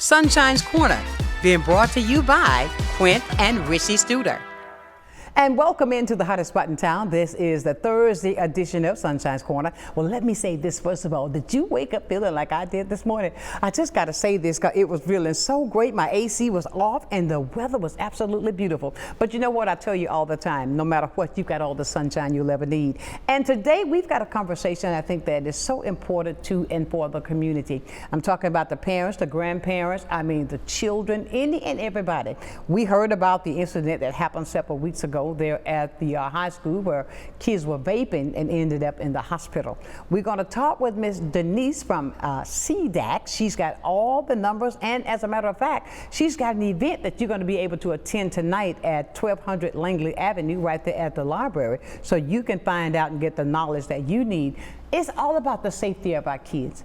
Sunshine's Corner, being brought to you by Quint and Richie Studer. And welcome into the hottest spot in town. This is the Thursday edition of Sunshine's Corner. Well, let me say this first of all. Did you wake up feeling like I did this morning? I just got to say this because it was feeling so great. My AC was off and the weather was absolutely beautiful. But you know what? I tell you all the time, no matter what, you've got all the sunshine you'll ever need. And today we've got a conversation I think that is so important to and for the community. I'm talking about the parents, the grandparents, the children, any and everybody. We heard about the incident that happened several weeks ago there at the high school where kids were vaping and ended up in the hospital. We're going to talk with Miss Denise from CDAC. She's got all the numbers, and as a matter of fact, she's got an event that you're going to be able to attend tonight at 1200 Langley Avenue right there at the library, so you can find out and get the knowledge that you need. It's all about the safety of our kids.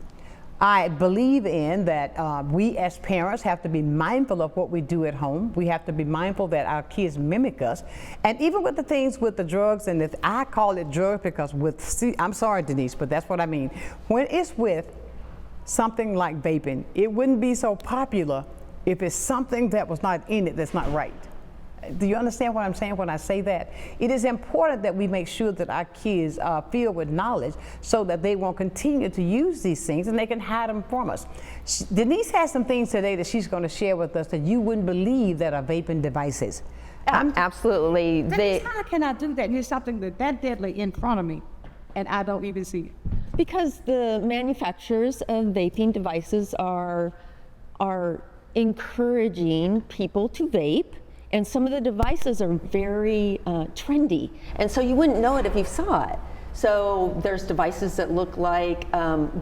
I believe in that we as parents have to be mindful of what we do at home. We have to be mindful that our kids mimic us. And even with the things with the drugs, and I call it drugs because I'm sorry, Denise, but that's what I mean. When it's with something like vaping, it wouldn't be so popular if it's something that was not in it that's not right. Do you understand what I'm saying when I say that? It is important that we make sure that our kids are filled with knowledge so that they won't continue to use these things and they can hide them from us. Denise has some things today that she's going to share with us that you wouldn't believe that are vaping devices. Absolutely. How can I do that? There's something that deadly in front of me and I don't even see it. Because the manufacturers of vaping devices are encouraging people to vape. And some of the devices are very trendy. And so you wouldn't know it if you saw it. So there's devices that look like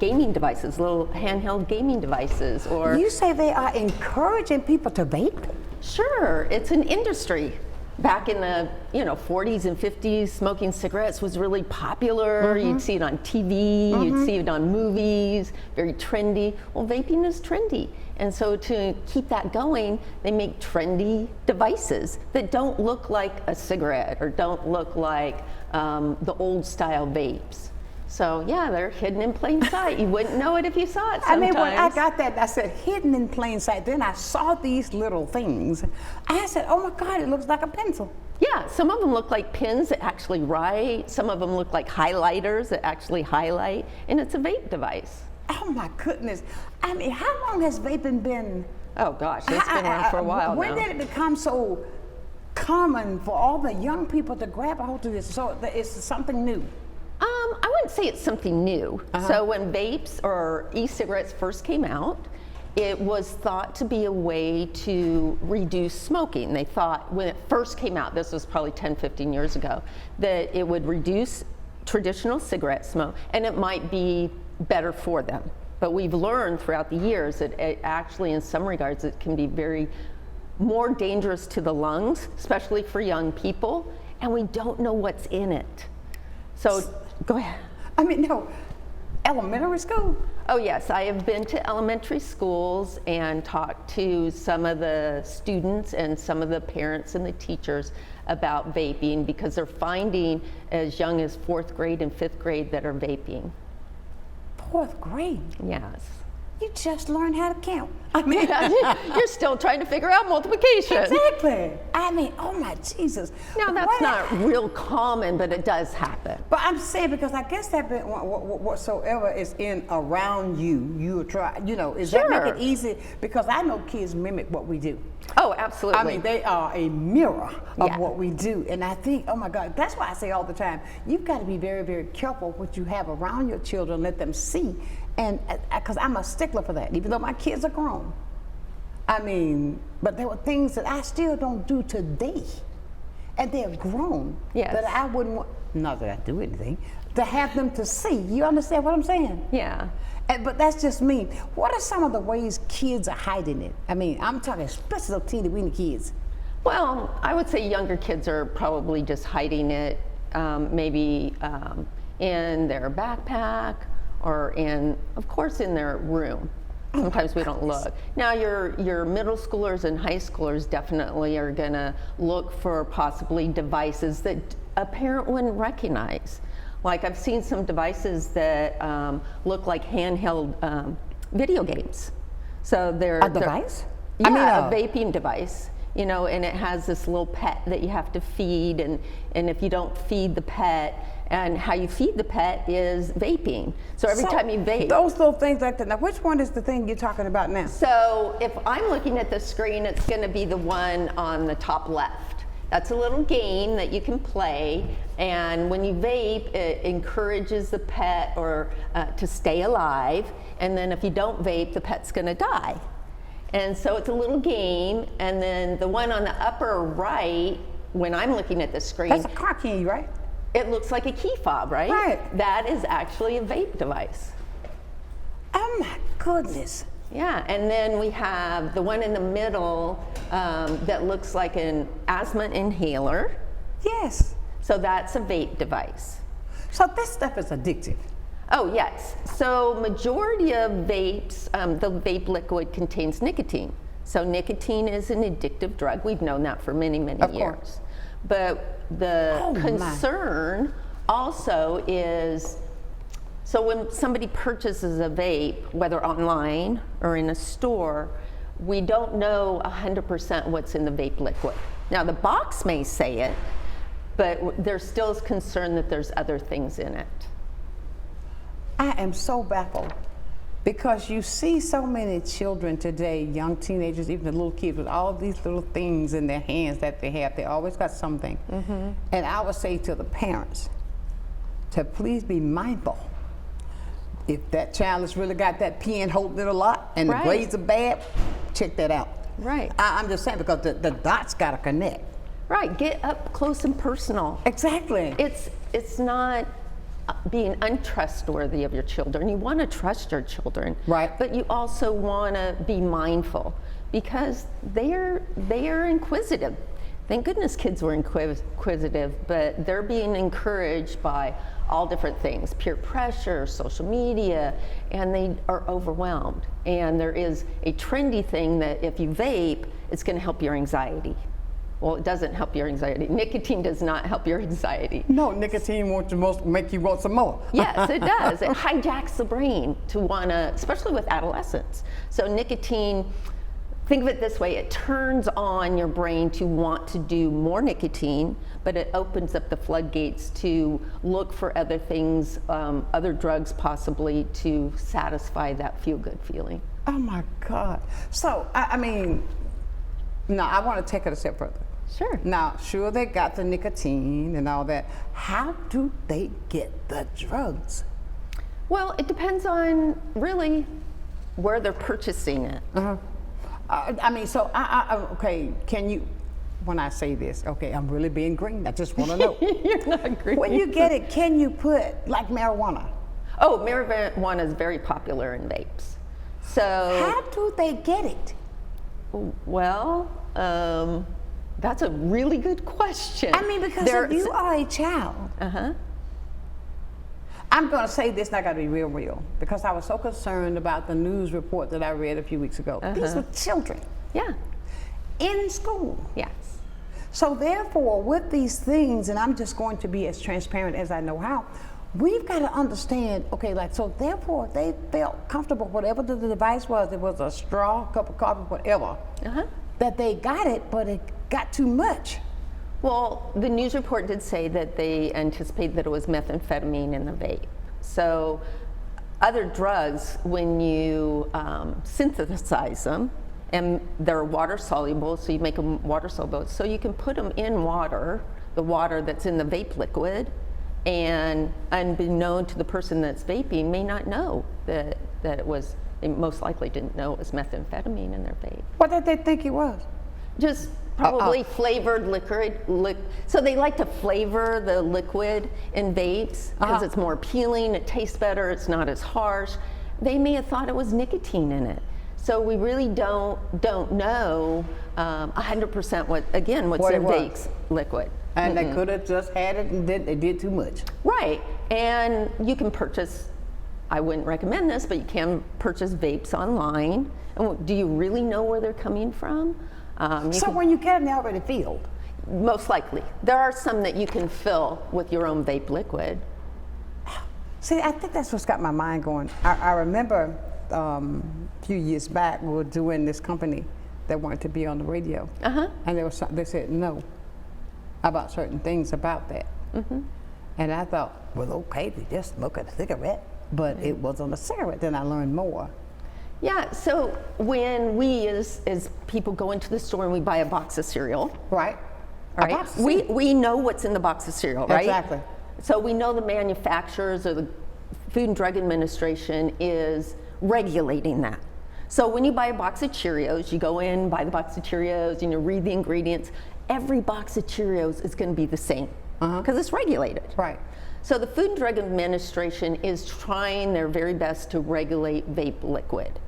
gaming devices, little handheld gaming devices. Or you say they are encouraging people to vape? Sure, it's an industry. Back in the 40s and 50s, smoking cigarettes was really popular. You'd see it on TV, you'd see it on movies, very trendy. Well, vaping is trendy. And so to keep that going, they make trendy devices that don't look like a cigarette or don't look like the old style vapes. So yeah, they're hidden in plain sight. You wouldn't know it if you saw it sometimes. When I got that, I said hidden in plain sight. Then I saw these little things. I said, oh my God, it looks like a pencil. Yeah, some of them look like pens that actually write. Some of them look like highlighters that actually highlight. And it's a vape device. Oh my goodness. How long has vaping been? Oh gosh, it's been around for a while now. When did it become so common for all the young people to grab a hold of this? So it's something new. I wouldn't say it's something new. So when vapes or e-cigarettes first came out, it was thought to be a way to reduce smoking. They thought when it first came out, this was probably 10, 15 years ago, that it would reduce traditional cigarette smoke and it might be better for them. But we've learned throughout the years that it actually, in some regards, it can be very more dangerous to the lungs, especially for young people, and we don't know what's in it. So, go ahead. Elementary school? Oh yes, I have been to elementary schools and talked to some of the students and some of the parents and the teachers about vaping because they're finding as young as 4th grade and 5th grade that are vaping. 4th grade? Yes. You just learned how to count. You're still trying to figure out multiplication. Exactly. Oh my Jesus. Now that's not real common, but it does happen. But I'm saying because I guess that whatsoever is in around you try. Is that make it easy? Because I know kids mimic what we do. Oh, absolutely. They are a mirror of what we do. And I think, oh my God, that's why I say all the time, you've got to be very, very careful what you have around your children, let them see. And because I'm a stickler for that, even though my kids are grown. But there were things that I still don't do today. And they're grown. Yes. That I wouldn't want, not that I do anything, to have them to see. You understand what I'm saying? Yeah. But that's just me. What are some of the ways kids are hiding it? I'm talking especially teeny weeny kids. Well, I would say younger kids are probably just hiding it, maybe in their backpack or of course, in their room. Sometimes we don't look. Now, your middle schoolers and high schoolers definitely are gonna look for possibly devices that a parent wouldn't recognize. Like I've seen some devices that look like handheld video games. So they're A device? Yeah, I mean, a vaping device. You know, and it has this little pet that you have to feed, and if you don't feed the pet, and how you feed the pet is vaping. So every time you vape. Those little things like that. Now, which one is the thing you're talking about now? So if I'm looking at the screen, it's going to be the one on the top left. That's a little game that you can play, and when you vape, it encourages the pet or to stay alive, and then if you don't vape, the pet's going to die. And so it's a little game, and then the one on the upper right, when I'm looking at the screen, That's a car key, right? it looks like a key fob, right? Right. That is actually a vape device. Oh my goodness. Yeah, and then we have the one in the middle that looks like an asthma inhaler. Yes. So that's a vape device. So this stuff is addictive. Oh yes, so majority of vapes, the vape liquid contains nicotine. So nicotine is an addictive drug. We've known that for many, many Of years. course. But the Oh, my. concern also is, so when somebody purchases a vape, whether online or in a store, we don't know 100% what's in the vape liquid. Now the box may say it, but there still is concern that there's other things in it. I am so baffled because you see so many children today, young teenagers, even the little kids, with all these little things in their hands that they have. They always got something. And I would say to the parents to please be mindful. If that child has really got that pen holding it a lot and Right. the grades are bad, check that out. Right. I'm just saying because the dots got to connect. Right, get up close and personal. Exactly. It's not being untrustworthy of your children. You want to trust your children, Right. But you also want to be mindful because they are inquisitive. Thank goodness kids were inquisitive, but they're being encouraged by all different things, peer pressure, social media, and they are overwhelmed. And there is a trendy thing that if you vape, it's going to help your anxiety. Well, it doesn't help your anxiety. Nicotine does not help your anxiety. No, nicotine wants to make you want some more. Yes, it does. It hijacks the brain to want to, especially with adolescents. So nicotine, think of it this way, it turns on your brain to want to do more nicotine, but it opens up the floodgates to look for other things, other drugs possibly, to satisfy that feel-good feeling. Oh my God. So, I mean, no, I want to take it a step further. Sure. Now, sure, they got the nicotine and all that. How do they get the drugs? Well, it depends on really where they're purchasing it. I mean, so, okay, can you, when I say this, okay, I'm really being green. I just want to know. You're not green. When you get it, can you put, like marijuana? Oh, marijuana is very popular in vapes. So, How do they get it? well, that's a really good question. I mean, because if you are a child, I'm going to say this, and I got to be real, because I was so concerned about the news report that I read a few weeks ago. These were children Yeah. in school. Yes. So therefore, with these things, and I'm just going to be as transparent as I know how, we've got to understand, okay, like, so therefore they felt comfortable, whatever the device was, it was a straw, cup of coffee, whatever, that they got it, but it got too much. Well, the news report did say that they anticipate that it was methamphetamine in the vape. So other drugs, when you synthesize them, and they're water soluble, so you make them water soluble, so you can put them in water, the water that's in the vape liquid, and unbeknown to the person that's vaping may not know that it was, they most likely didn't know it was methamphetamine in their vape. What did they think it was? Just probably flavored liquid. So they like to flavor the liquid in vapes because it's more appealing, it tastes better, it's not as harsh. They may have thought it was nicotine in it. So we really don't know 100% what's What in it was. vapes liquid. And they could have just had it and they did too much. Right, and you can purchase, I wouldn't recommend this, but you can purchase vapes online. And do you really know where they're coming from? So when you get them, they're already filled. Most likely. There are some that you can fill with your own vape liquid. See, I think that's what's got my mind going. I remember few years back, we were doing this company that wanted to be on the radio. And they said no about certain things about that. And I thought, well, okay, they just smoke a cigarette, but it was on a cigarette. Then I learned more. Yeah, so when we as people go into the store and we buy a box of cereal, Right. right? We know what's in the box of cereal, right? Exactly. So we know the manufacturers or the Food and Drug Administration is regulating that. So when you buy a box of Cheerios, you go in, buy the box of Cheerios, and you read the ingredients. Every box of Cheerios is going to be the same because it's regulated. Right. So the Food and Drug Administration is trying their very best to regulate vape liquid.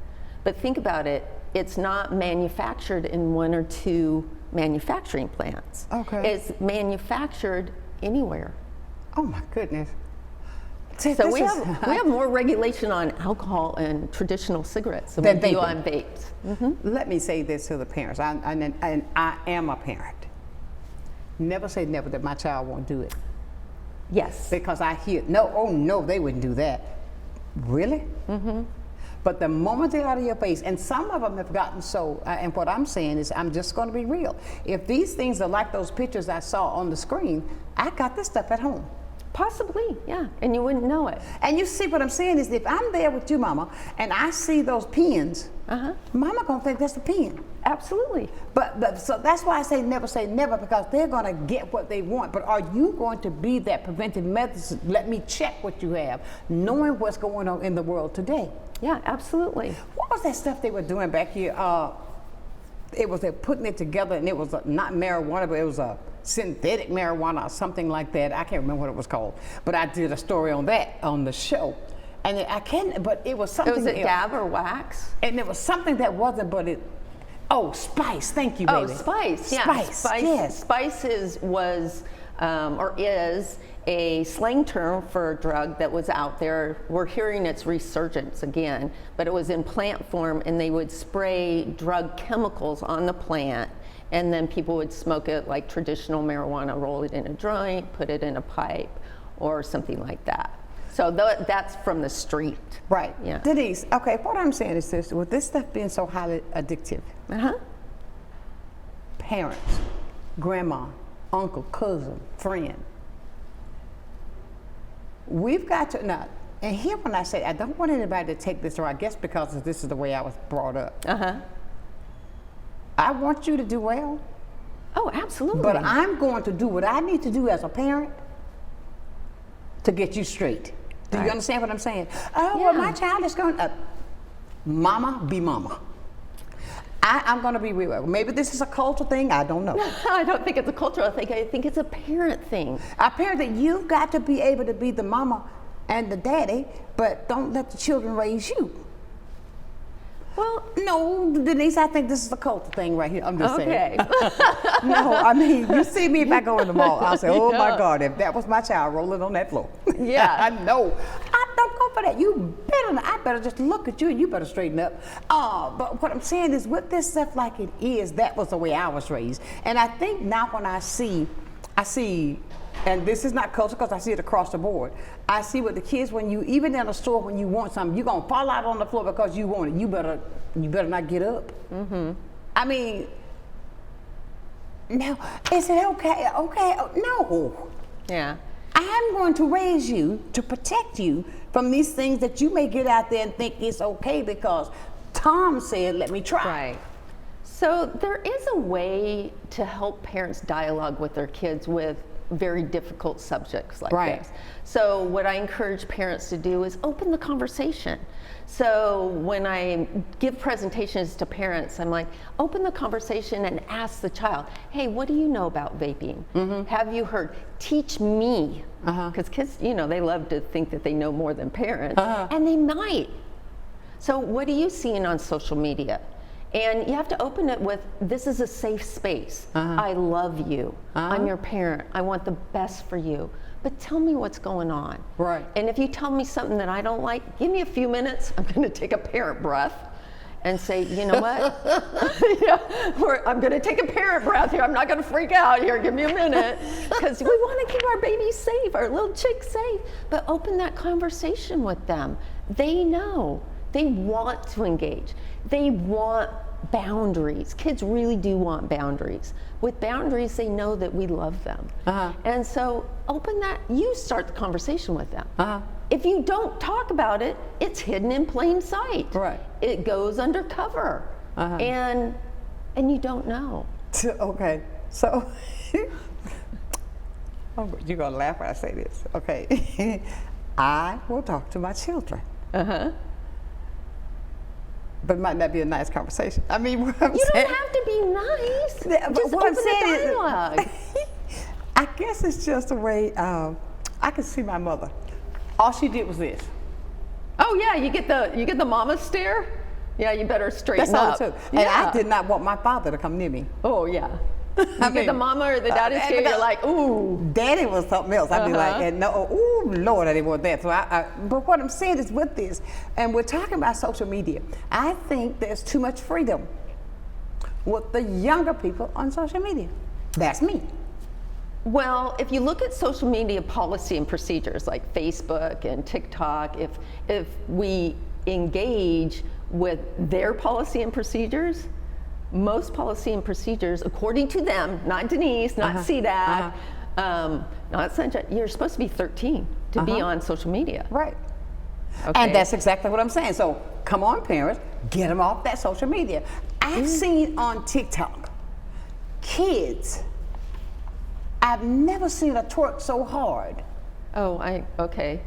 But think about it, it's not manufactured in 1 or 2 manufacturing plants. Okay. It's manufactured anywhere. Oh my goodness. See, So this we is- have more regulation on alcohol and traditional cigarettes than Than we do vaping. on vapes. Let me say this to the parents, and I am a parent. Never say never that my child won't do it. Yes. Because I hear, no, oh no, they wouldn't do that. Really? But the moment they're out of your face, and some of them have gotten so, and what I'm saying is, I'm just going to be real. If these things are like those pictures I saw on the screen, I got this stuff at home. Possibly, yeah, and you wouldn't know it. And you see what I'm saying is, if I'm there with you, Mama, and I see those pens, Mama gonna think that's a pen. Absolutely. But so that's why I say never, because they're gonna get what they want. But are you going to be that preventive medicine? Let me check what you have, knowing what's going on in the world today. Yeah, absolutely. What was that stuff they were doing back here? It was they're putting it together, and it was not marijuana, but it was a synthetic marijuana or something like that. I can't remember what it was called, but I did a story on that on the show, and I can't. But it was something. Was it else. dab or wax? And it was something that wasn't, but it. Oh, spice. Thank you, baby. Oh, spice. Yeah, Spice. Yes. Spice was or is a slang term for a drug that was out there. We're hearing its resurgence again, but it was in plant form, and they would spray drug chemicals on the plant, and then people would smoke it like traditional marijuana, roll it in a joint, put it in a pipe, or something like that. So that's from the street. Right. Yeah. Denise, okay, what I'm saying is this, with this stuff being so highly addictive, parents, grandma, uncle, cousin, friend, we've got to, now, and here when I say, I don't want anybody to take this, or I guess because this is the way I was brought up. I want you to do well, Oh, absolutely. but I'm going to do what I need to do as a parent to get you straight. Do you Right. understand what I'm saying? Oh, well, my Yeah. child is going to, mama, be mama. I'm going to be real. Maybe this is a cultural thing. I don't know. I don't think it's a cultural thing. I think it's a parent thing. A parent that you've got to be able to be the mama and the daddy, but don't let the children raise you. Well, No, Denise, I think this is a cultural thing right here. I'm just okay. saying. No, I mean, you see me if I go in the mall, I'll say, oh my Yeah. God, if that was my child rolling on that floor. Yeah. I know. I don't go for that. You better not. I better just look at you and you better straighten up. But what I'm saying is, with this stuff like it is, that was the way I was raised. And I think now when I see, and this is not culture because I see it across the board. I see with the kids, when you, even in a store, when you want something, you're gonna fall out on the floor because you want it. You better not get up. I mean, now, is it okay? Okay, no. Yeah. I'm going to raise you to protect you from these things that you may get out there and think it's okay because Tom said, let me try. Right. So there is a way to help parents dialogue with their kids with very difficult subjects like Right. this. So what I encourage parents to do is open the conversation. So when I give presentations to parents, I'm like, open the conversation and ask the child, hey, what do you know about vaping? Have you heard? Teach me. Because kids, you know, they love to think that they know more than parents, and they might. So what are you seeing on social media? And you have to open it with, this is a safe space. I love you. I'm your parent. I want the best for you. But tell me what's going on. Right. And if you tell me something that I don't like, give me a few minutes. I'm going to take a parent breath and say, you know what? I'm going to take a parent breath here. I'm not going to freak out here. Give me a minute. Because we want to keep our babies safe, our little chicks safe. But open that conversation with them. They know. They want to engage. They want boundaries. Kids really do want boundaries. With boundaries, they know that we love them. And so open that, you start the conversation with them. If you don't talk about it, it's hidden in plain sight. Right. It goes undercover. And you don't know. Okay, so you're gonna laugh when I say this. Okay, I will talk to my children. But it might not be a nice conversation. I mean, what I'm You saying, don't have to be nice. Yeah, but Just what I'm open saying the dialogue. is, I guess it's just a way. I can see my mother. All she did was this. Oh yeah, you get the mama stare. Yeah, you better straighten That's all up. it took. And I did not want my father to come near me. Oh yeah. You I get mean, the mama or the daddy stare, you're like, ooh. Daddy was something else. I'd be like, and no, ooh, Lord, I didn't want that. So but what I'm saying is with this, and we're talking about social media, I think there's too much freedom with the younger people on social media. That's me. Well, if you look at social media policy and procedures like Facebook and TikTok, if we engage with their policy and procedures, most policy and procedures, according to them, not Denise, not CDAC, not Sonshine, you're supposed to be 13 to be on social media. Right. Okay. And that's exactly what I'm saying. So come on, parents, get them off that social media. I've seen on TikTok, kids, I've never seen a twerk so hard. Oh, okay.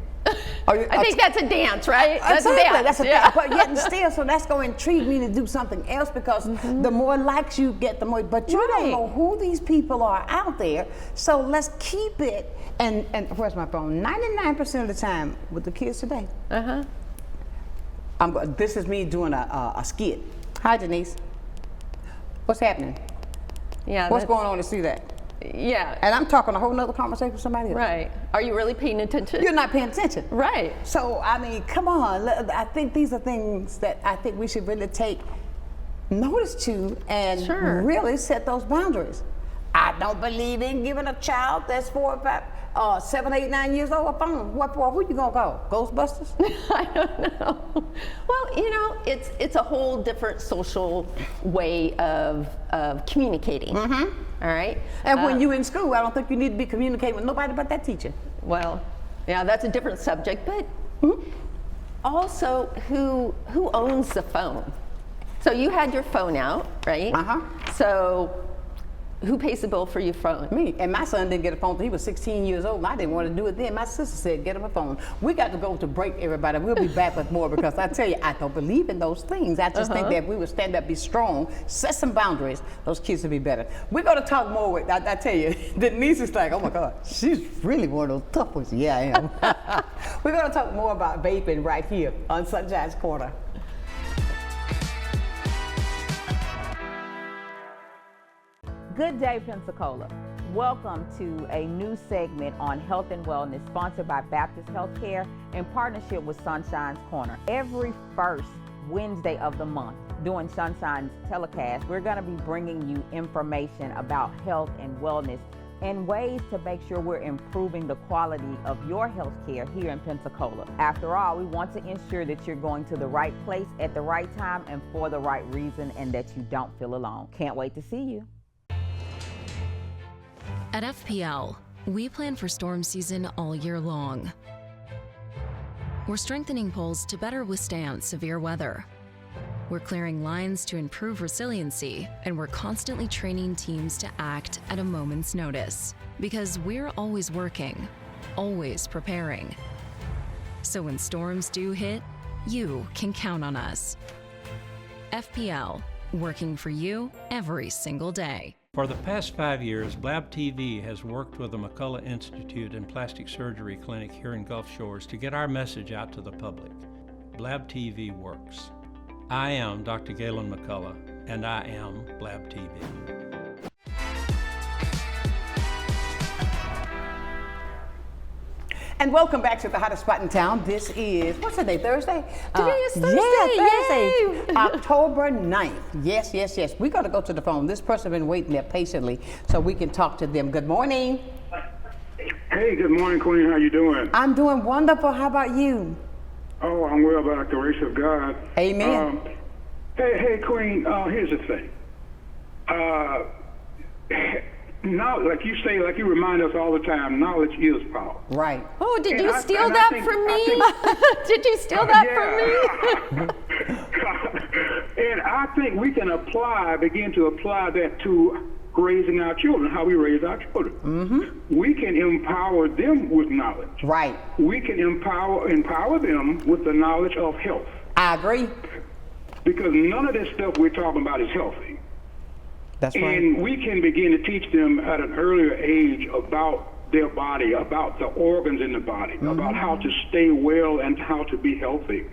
Are you- I think that's a dance, right? That's a Exactly, dance. that's a yeah. dance. But yet and still, so that's going to intrigue me to do something else because the more likes you get, the more. But you don't Right. know who these people are out there. So let's keep it. And where's my phone? 99% of the time with the kids today. This is me doing a skit. Hi, Denise. What's happening? Yeah. What's going on to see that? Yeah. And I'm talking a whole nother conversation with somebody else. Right. Are you really paying attention? You're not paying attention. Right. So, I mean, come on. I think these are things that I think we should really take notice to and really set those boundaries. I don't believe in giving a child that's 4 or 5, 7, 8, 9 years old a phone. What for? Who you gonna call? Ghostbusters? I don't know. Well, you know, it's a whole different social way of communicating. All right. And when you're in school, I don't think you need to be communicating with nobody but that teacher. Well, yeah, that's a different subject, but also who owns the phone? So you had your phone out, right? So who pays the bill for your phone? Me. And my son didn't get a phone until he was 16 years old. And I didn't want to do it then. My sister said, get him a phone. We got to go to break, everybody. We'll be back with more because I tell you, I don't believe in those things. I just think that if we would stand up, be strong, set some boundaries, those kids would be better. We're going to talk more with, I tell you, Denise is like, oh my God, she's really one of those tough ones. Yeah, I am. We're going to talk more about vaping right here on Sunshine's Corner. Good day, Pensacola. Welcome to a new segment on health and wellness sponsored by Baptist Healthcare in partnership with Sunshine's Corner. Every first Wednesday of the month during Sunshine's telecast, we're going to be bringing you information about health and wellness and ways to make sure we're improving the quality of your health care here in Pensacola. After all, we want to ensure that you're going to the right place at the right time and for the right reason and that you don't feel alone. Can't wait to see you. At FPL, we plan for storm season all year long. We're strengthening poles to better withstand severe weather. We're clearing lines to improve resiliency, and we're constantly training teams to act at a moment's notice. Because we're always working, always preparing. So when storms do hit, you can count on us. FPL, working for you every single day. For the past 5 years, Blab TV has worked with the McCullough Institute and Plastic Surgery Clinic here in Gulf Shores to get our message out to the public. Blab TV works. I am Dr. Galen McCullough, and I am Blab TV. And welcome back to the hottest spot in town. This is, what's the day, Thursday? Today is Thursday, Yeah, Thursday. yay! October 9th. Yes, yes, yes. We got to go to the phone. This person has been waiting there patiently so we can talk to them. Good morning. Hey, good morning, Queen. How you doing? I'm doing wonderful. How about you? Oh, I'm well by the grace of God. Amen. Hey, Queen, here's the thing. Now, like you say, like you remind us all the time, knowledge is power. Right. Oh, did And you I- steal and I that think- from I me? think- Did you steal that from me? And I think we can begin to apply that to raising our children, how we raise our children. Mm-hmm. We can empower them with knowledge. Right. We can empower them with the knowledge of health. I agree. Because none of this stuff we're talking about is healthy. That's right. And we can begin to teach them at an earlier age about their body, about the organs in the body, about how to stay well and how to be healthy.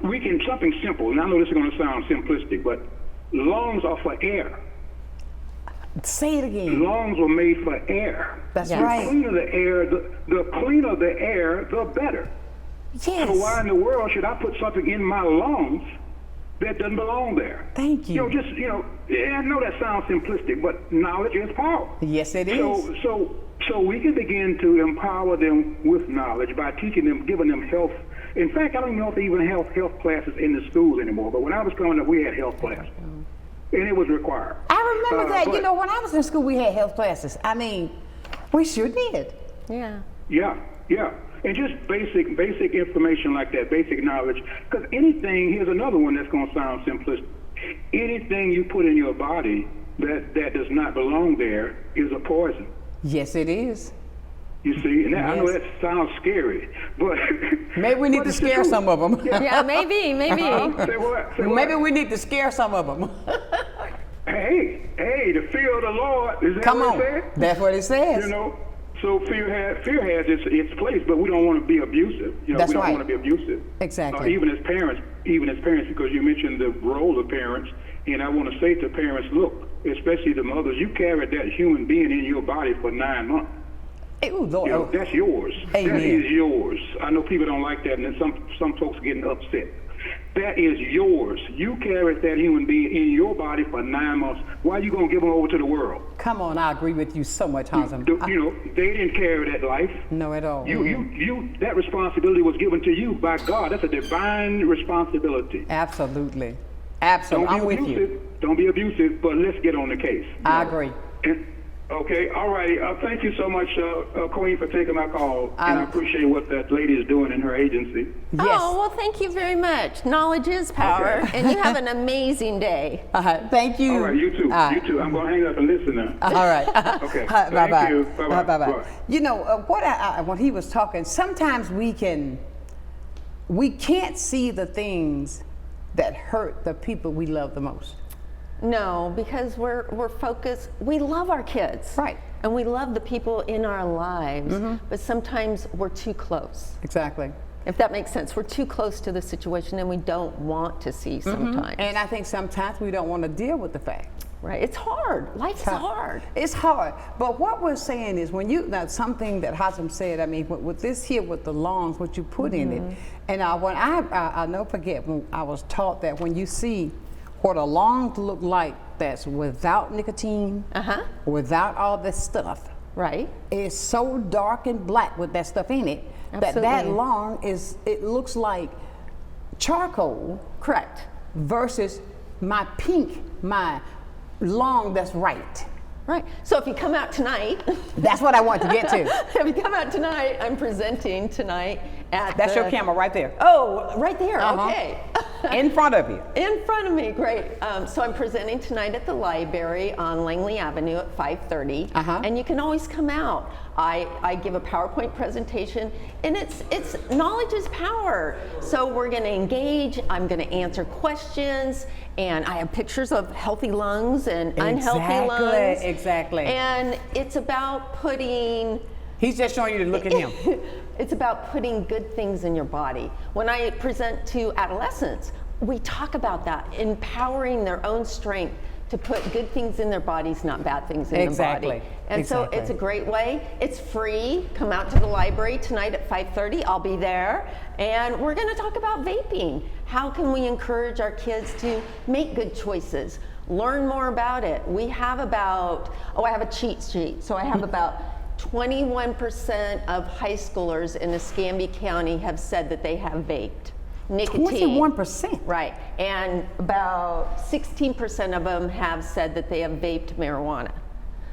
We can, something simple, and I know this is going to sound simplistic, but lungs are for air. Say it again. Lungs were made for air. That's Yes. right. The cleaner the air, the cleaner the air, the better. Yes. So why in the world should I put something in my lungs that doesn't belong there? Thank you. I know that sounds simplistic, but knowledge is power. Yes, it is. So we can begin to empower them with knowledge by teaching them, giving them health. In fact, I don't even know if they even have health classes in the schools anymore, but when I was growing up, we had health classes, and it was required. I remember that. but- When I was in school, we had health classes. I mean, we sure did. Yeah. Yeah. And just basic information like that, basic knowledge. Because here's another one that's going to sound simplistic. Anything you put in your body that does not belong there is a poison. Yes, it is. You see, and I know Yes. that sounds scary, but Maybe we need but to it's the scare truth. some of them. Yeah, maybe. Say what? Say Maybe what? we need to scare some of them. Hey, the fear of the Lord. Is that Come what on. it says? That's what it says. So fear has its place, but we don't want to be abusive. That's we don't right. want to be abusive. Exactly. Even as parents, because you mentioned the role of parents, and I want to say to parents, look, especially the mothers, you carried that human being in your body for 9 months. Ooh, Lord. That's yours. Amen. That is yours. I know people don't like that, and then some folks are getting upset. That is yours. You carried that human being in your body for 9 months. Why are you going to give them over to the world? Come on, I agree with you so much, Hansen. They didn't carry that life. No, at all. That responsibility was given to you by God. That's a divine responsibility. Absolutely. Absolutely. I'm with you. Don't be abusive, but let's get on the case. I agree. Okay, all righty. Thank you so much, Queen, for taking my call. And I appreciate what that lady is doing in her agency. Yes. Oh, well, thank you very much. Knowledge is power, and you have an amazing day. Thank you. All right, you too. You too. I'm going to hang up and listen now. All right. Okay. Bye-bye. Thank you. Bye-bye. Bye-bye. Bye. When he was talking, sometimes we can't see the things that hurt the people we love the most. No, because we're focused. We love our kids, Right. And we love the people in our lives, but sometimes we're too close. Exactly. If that makes sense, we're too close to the situation, and we don't want to see sometimes. And I think sometimes we don't want to deal with the fact. Right? It's hard. Life is hard. It's hard. But what we're saying is that's something that Hassan said, I mean, with this here, with the lungs, what you put in it. And I'll never forget when I was taught that when you see what a lungs look like that's without nicotine, without all this stuff, Right? it's so dark and black with that stuff in it that Absolutely. lung it looks like charcoal. Correct. Versus my lung that's right. Right. So if you come out tonight, That's what I want to get to. if you come out tonight, I'm presenting tonight at That's your camera right there. Oh, right there. Uh-huh. Okay. In front of you. In front of me, great. So I'm presenting tonight at the library on Langley Avenue at 5:30, and you can always come out. I give a PowerPoint presentation, and it's knowledge is power. So we're going to engage. I'm going to answer questions, and I have pictures of healthy lungs and unhealthy lungs. Exactly. And it's about putting. He's just showing you to look at him. It's about putting good things in your body. When I present to adolescents, we talk about that, empowering their own strength to put good things in their bodies, not bad things in their body. And so it's a great way. It's free. Come out to the library tonight at 5:30. I'll be there. And we're going to talk about vaping. How can we encourage our kids to make good choices? Learn more about it. We have I have a cheat sheet. So I have about 21% of high schoolers in Escambia County have said that they have vaped nicotine. 21%. Right, and about 16% of them have said that they have vaped marijuana.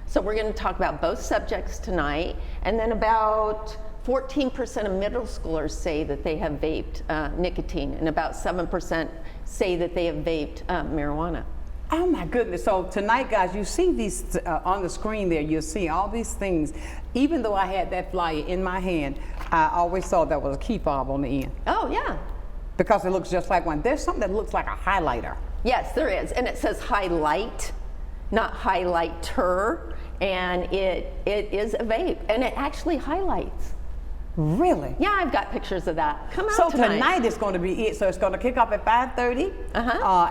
So we're going to talk about both subjects tonight, and then about 14% of middle schoolers say that they have vaped nicotine, and about 7% say that they have vaped marijuana. Oh my goodness. So tonight, guys, you see these on the screen there, you'll see all these things. Even though I had that flyer in my hand, I always thought that was a key fob on the end. Oh, yeah. Because it looks just like one. There's something that looks like a highlighter. Yes, there is, and it says highlight, not highlighter, and it is a vape, and it actually highlights. Really? Yeah, I've got pictures of that. Come out So tonight. is going to be it. So it's going to kick off at 5:30,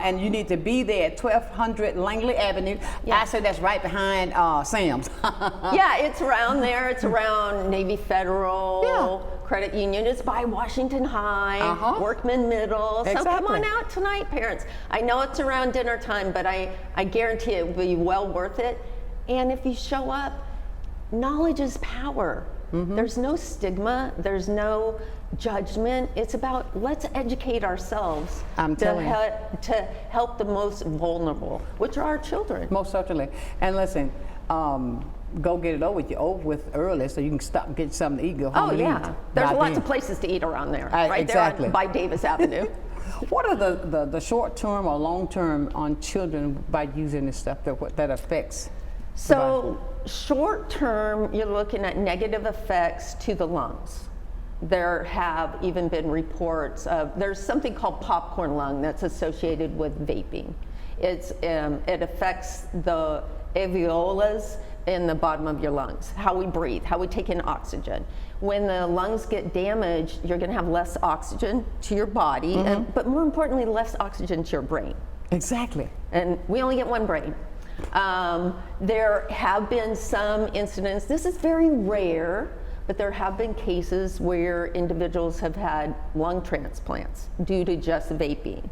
and you need to be there at 1200 Langley Avenue. Yeah. I say that's right behind Sam's. Yeah, it's around there. It's around Navy Federal Credit Union. It's by Washington High, Workman Middle. So come on out tonight, parents. I know it's around dinner time, but I guarantee it will be well worth it. And if you show up, knowledge is power. There's no stigma, there's no judgment. It's about let's educate ourselves to help the most vulnerable, which are our children. Most certainly. And listen, go get it over with early so you can stop and get something to eat, go home and eat. There's by lots then. of places to eat around there, exactly. there by Davis Avenue. What are the short term or long term on children by using this stuff that affects? So short term, you're looking at negative effects to the lungs. There have even been reports of, there's something called popcorn lung that's associated with vaping. It affects the alveolus in the bottom of your lungs, how we breathe, how we take in oxygen. When the lungs get damaged, you're gonna have less oxygen to your body, but more importantly, less oxygen to your brain. Exactly. And we only get one brain. There have been some incidents, this is very rare, but there have been cases where individuals have had lung transplants due to just vaping.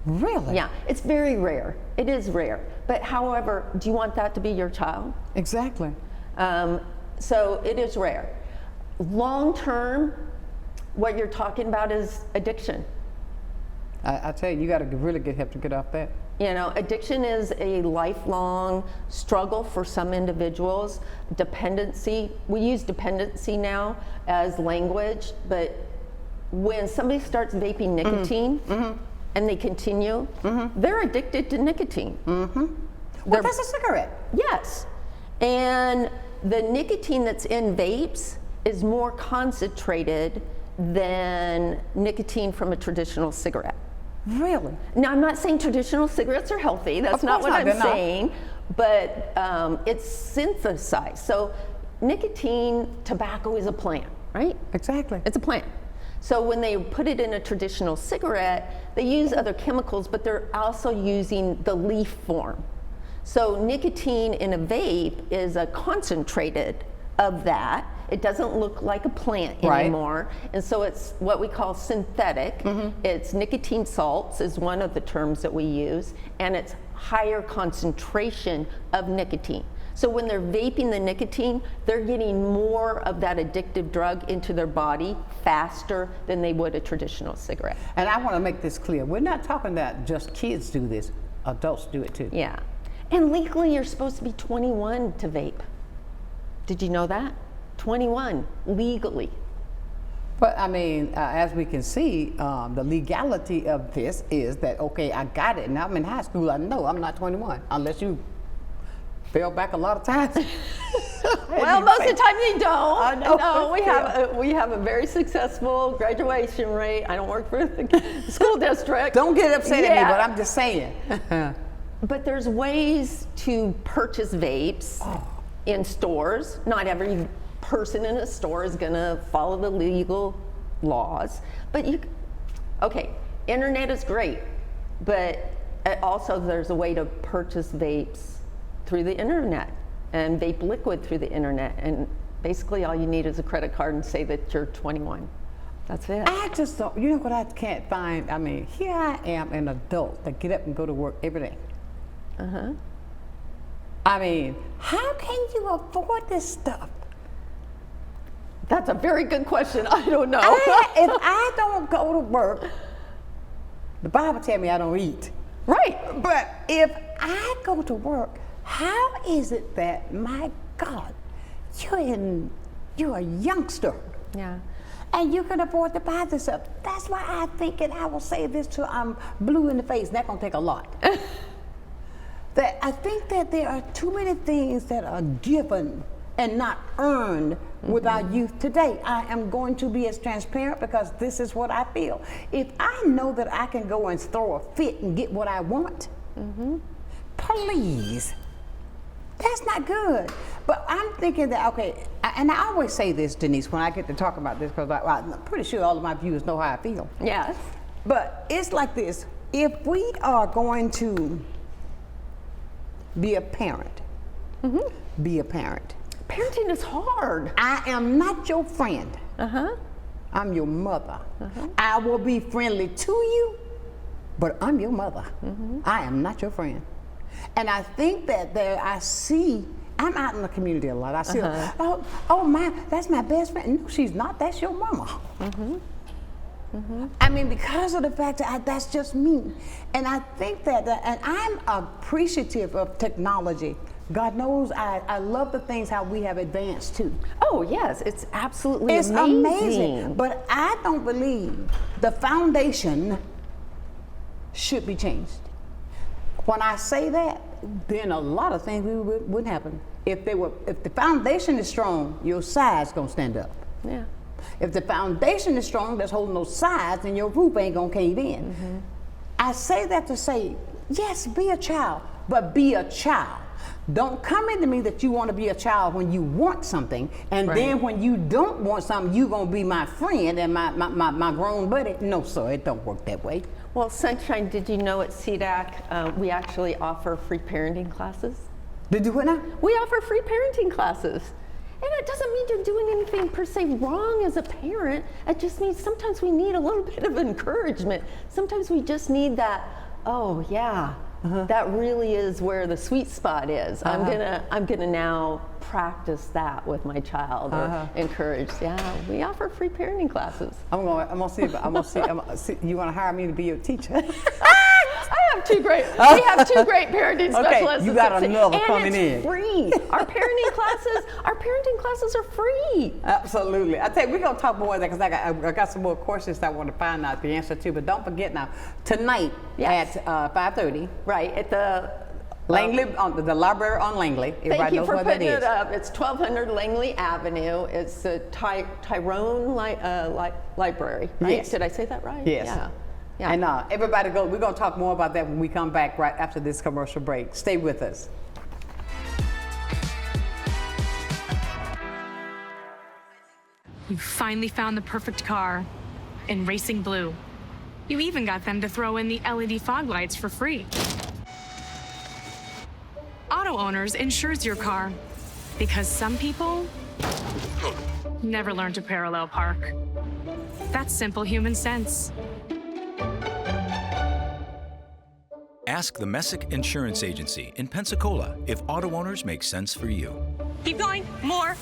Really? Yeah, it's very rare. It is rare. But however, do you want that to be your child? Exactly. So it is rare. Long term, what you're talking about is addiction. I tell you, you got to really get help to get off that. You know, addiction is a lifelong struggle for some individuals. Dependency, we use dependency now as language, but when somebody starts vaping nicotine and they continue, they're addicted to nicotine. Well, that's a cigarette. Yes, and the nicotine that's in vapes is more concentrated than nicotine from a traditional cigarette. Really? Now, I'm not saying traditional cigarettes are healthy. That's not what I'm saying. But it's synthesized. So nicotine, tobacco is a plant, right? Exactly. It's a plant. So when they put it in a traditional cigarette, they use other chemicals, but they're also using the leaf form. So nicotine in a vape is a concentrated of that. It doesn't look like a plant anymore. And so it's what we call synthetic. It's nicotine salts is one of the terms that we use, and it's higher concentration of nicotine. So when they're vaping the nicotine, they're getting more of that addictive drug into their body faster than they would a traditional cigarette. And I want to make this clear. We're not talking about just kids do this. Adults do it too. Yeah. And legally, you're supposed to be 21 to vape. Did you know that? 21, legally. But I mean, as we can see, the legality of this is that, okay, I got it. Now I'm in high school. I know I'm not 21, unless you fell back a lot of times. Well, most of the time you don't. I know. No, we have a very successful graduation rate. I don't work for the school district. Don't get upset at me, but I'm just saying. But there's ways to purchase vapes in stores. Not every person in a store is gonna follow the legal laws, but internet is great, but also there's a way to purchase vapes through the internet and vape liquid through the internet, and basically all you need is a credit card and say that you're 21. That's it. I just don't, you know what I can't find? I mean, here I am, an adult that get up and go to work every day. I mean, how can you afford this stuff? That's a very good question. I don't know. If I don't go to work, the Bible tells me I don't eat. Right. But if I go to work, how is it that, my God, you're a youngster? Yeah. And you can afford to buy this stuff. That's why I think, and I will say this till I'm blue in the face, and that's gonna take a lot. That I think that there are too many things that are given and not earned with our youth today. I am going to be as transparent because this is what I feel. If I know that I can go and throw a fit and get what I want, please, that's not good. But I'm thinking that, okay, and I always say this, Denise, when I get to talk about this, because I'm pretty sure all of my viewers know how I feel. Yes. But it's like this, if we are going to be a parent, be a parent. Parenting is hard. I am not your friend. I'm your mother. I will be friendly to you, but I'm your mother. I am not your friend. And I think that I'm out in the community a lot. I see, that's my best friend. No, she's not. That's your mama. I mean, because of the fact that that's just me. And I think that, and I'm appreciative of technology. God knows I love the things how we have advanced too. Oh yes, it's absolutely It's amazing. But I don't believe the foundation should be changed. When I say that, then a lot of things wouldn't happen. If the foundation is strong, your sides gonna stand up. Yeah. If the foundation is strong that's holding those sides, then your roof ain't gonna cave in. I say that to say, yes, be a child, but be a child. Don't come into me that you want to be a child when you want something, and then when you don't want something, you gonna be my friend and my grown buddy. No, sir, it don't work that way. Well, Sonshine, did you know at CDAC we actually offer free parenting classes? Did you what now? We offer free parenting classes. And it doesn't mean you're doing anything per se wrong as a parent. It just means sometimes we need a little bit of encouragement. Sometimes we just need that, oh yeah, that really is where the sweet spot is. I'm gonna now practice that with my child or encourage. Yeah, we offer free parenting classes. I'm gonna see. You want to hire me to be your teacher? We have two great parenting specialists. Okay, you got another coming in. And it's free. Our parenting classes are free. Absolutely. I tell you, we're gonna talk more of that because I got some more questions that I want to find out the answer to. But don't forget now, tonight at 5:30. Right at the Langley, on the library on Langley. Thank you for putting it up. It's 1200 Langley Avenue. It's the Tyrone Library, right? Yes. Did I say that right? Yes. Yeah. And everybody go. We're gonna talk more about that when we come back right after this commercial break. Stay with us. You finally found the perfect car in Racing Blue. You even got them to throw in the LED fog lights for free. Auto Owners insures your car because some people never learn to parallel park. That's simple human sense. Ask the Messick Insurance Agency in Pensacola if auto owners make sense for you. Keep going, more.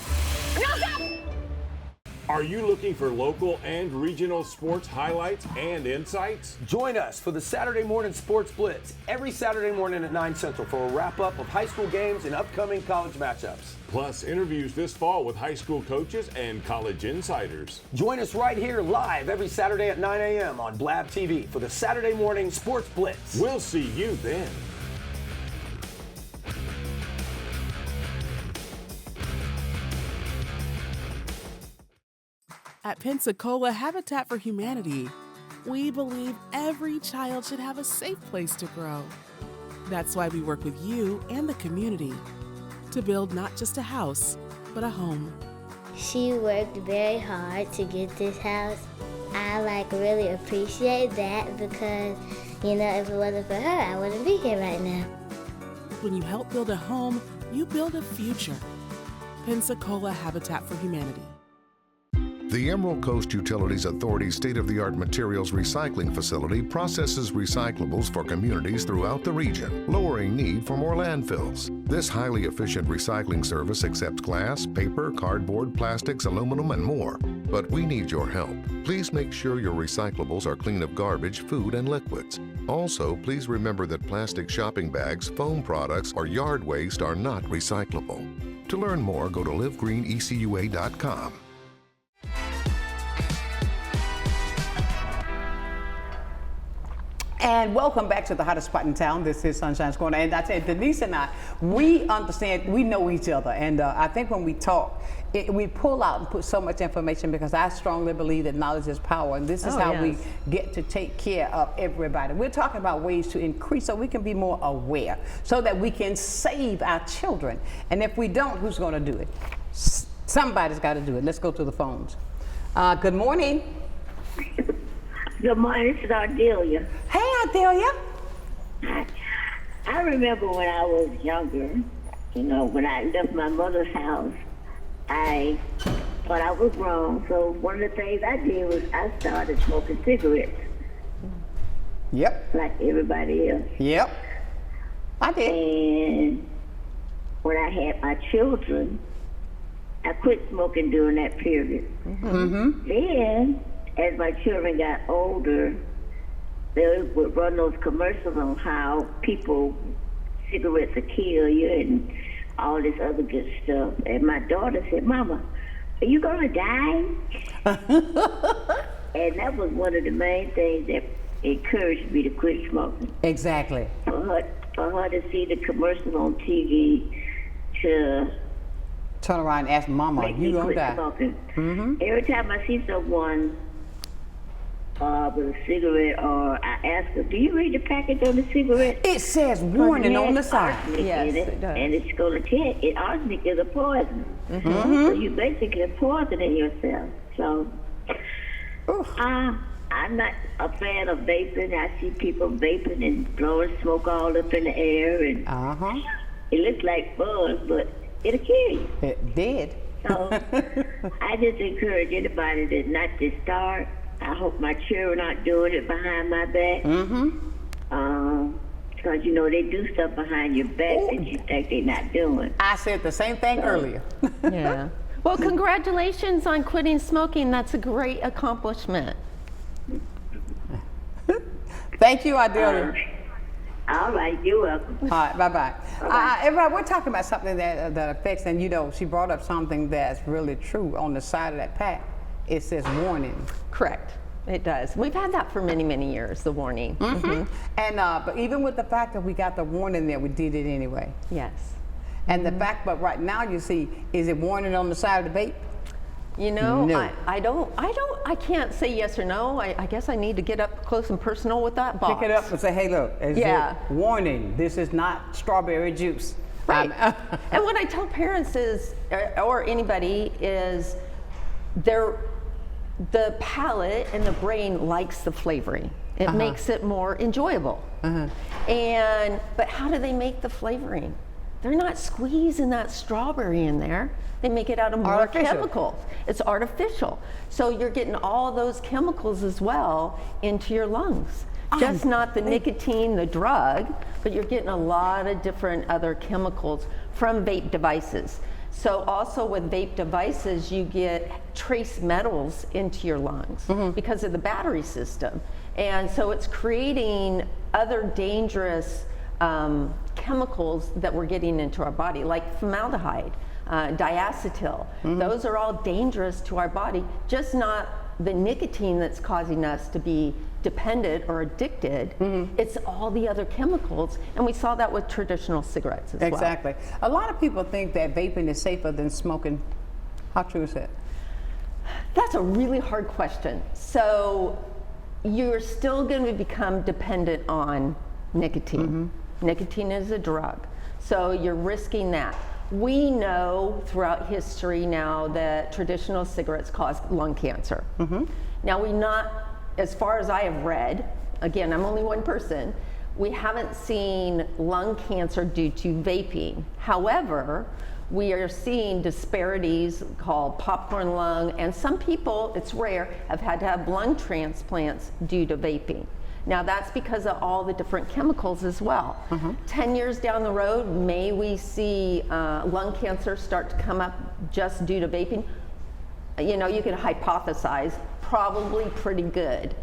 No, stop! Are you looking for local and regional sports highlights and insights? Join us for the Saturday Morning Sports Blitz every Saturday morning at 9 Central for a wrap-up of high school games and upcoming college matchups. Plus interviews this fall with high school coaches and college insiders. Join us right here live every Saturday at 9 a.m. on Blab TV for the Saturday Morning Sports Blitz. We'll see you then. At Pensacola Habitat for Humanity, we believe every child should have a safe place to grow. That's why we work with you and the community to build not just a house, but a home. She worked very hard to get this house. I really appreciate that because, if it wasn't for her, I wouldn't be here right now. When you help build a home, you build a future. Pensacola Habitat for Humanity. The Emerald Coast Utilities Authority's state-of-the-art materials recycling facility processes recyclables for communities throughout the region, lowering need for more landfills. This highly efficient recycling service accepts glass, paper, cardboard, plastics, aluminum, and more. But we need your help. Please make sure your recyclables are clean of garbage, food, and liquids. Also, please remember that plastic shopping bags, foam products, or yard waste are not recyclable. To learn more, go to livegreenecua.com. And welcome back to the hottest spot in town. This is Sunshine's Corner. And I tell you, Denise and I, we understand, we know each other. And I think when we talk, we pull out and put so much information because I strongly believe that knowledge is power. And this is how we get to take care of everybody. We're talking about ways to increase so we can be more aware, so that we can save our children. And if we don't, who's going to do it? Somebody's got to do it. Let's go to the phones. Good morning. Good morning, this is Ardelia. Hey, Ardelia. I remember when I was younger, you know, when I left my mother's house, I thought I was wrong. So one of the things I did was I started smoking cigarettes. Yep. Like everybody else. Yep. I did. And when I had my children, I quit smoking during that period. Mm-hmm. Then, as my children got older, they would run those commercials on how cigarettes will kill you and all this other good stuff. And my daughter said, Mama, are you going to die? And that was one of the main things that encouraged me to quit smoking. Exactly. For her to see the commercial on TV to turn around and ask Mama, you going to die? Mm-hmm. Every time I see someone with a cigarette, or I ask her, do you read the package on the cigarette? It says warning on the side. Yes, it does. And it's going to tell you, arsenic is a poison. Mm-hmm. So you basically poisoning yourself. So I'm not a fan of vaping. I see people vaping and blowing smoke all up in the air, and it looks like fun, but it'll kill you. It did. So I just encourage anybody that not to start. I hope my children aren't doing it behind my back. Because, you know, they do stuff behind your back that you think they're not doing. I said the same thing earlier. Yeah. Well, congratulations on quitting smoking. That's a great accomplishment. Thank you, Ardelia. All right, you're welcome. All right, bye-bye. Everybody, we're talking about something that affects, and you know, she brought up something that's really true on the side of that pack. It says warning. Correct. It does. We've had that for many, many years, the warning. Mm-hmm. And but even with the fact that we got the warning there, we did it anyway. Yes. And the fact, but right now you see, is it warning on the side of the vape? You know, no. I can't say yes or no. I guess I need to get up close and personal with that box. Pick it up and say, hey, look, warning, this is not strawberry juice. Right. And what I tell parents is, or anybody is, the palate and the brain likes the flavoring. It makes it more enjoyable. But how do they make the flavoring? They're not squeezing that strawberry in there. They make it out of more chemicals. It's artificial. So you're getting all those chemicals as well into your lungs. Just not the nicotine, the drug, but you're getting a lot of different other chemicals from vape devices. So also with vape devices, you get trace metals into your lungs because of the battery system. And so it's creating other dangerous chemicals that we're getting into our body, like formaldehyde, diacetyl. Those are all dangerous to our body, just not the nicotine that's causing us to be dependent or addicted. It's all the other chemicals, and we saw that with traditional cigarettes as well. Exactly. A lot of people think that vaping is safer than smoking. How true is that? That's a really hard question. So you're still going to become dependent on nicotine. Nicotine is a drug, so you're risking that. We know throughout history now that traditional cigarettes cause lung cancer. Now as far as I have read, again, I'm only one person, We haven't seen lung cancer due to vaping. However, we are seeing disparities called popcorn lung, and some people, it's rare, have had to have lung transplants due to vaping. Now that's because of all the different chemicals as well. 10 years down the road, may we see lung cancer start to come up just due to vaping? You know, you can hypothesize, probably pretty good.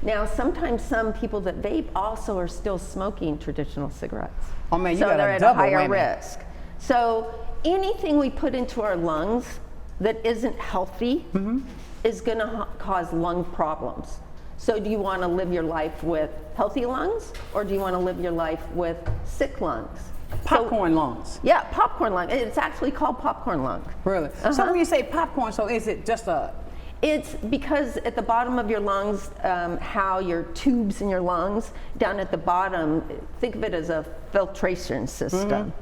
Now sometimes some people that vape also are still smoking traditional cigarettes. Oh man, you so got they're a at double a higher whammy. risk. So anything we put into our lungs that isn't healthy is going to cause lung problems. So do you want to live your life with healthy lungs, or do you want to live your life with sick lungs? Popcorn lungs. Yeah, popcorn lung. It's actually called popcorn lung. Really? So when you say popcorn, so is it just a... It's because at the bottom of your lungs, how your tubes in your lungs, down at the bottom, think of it as a filtration system.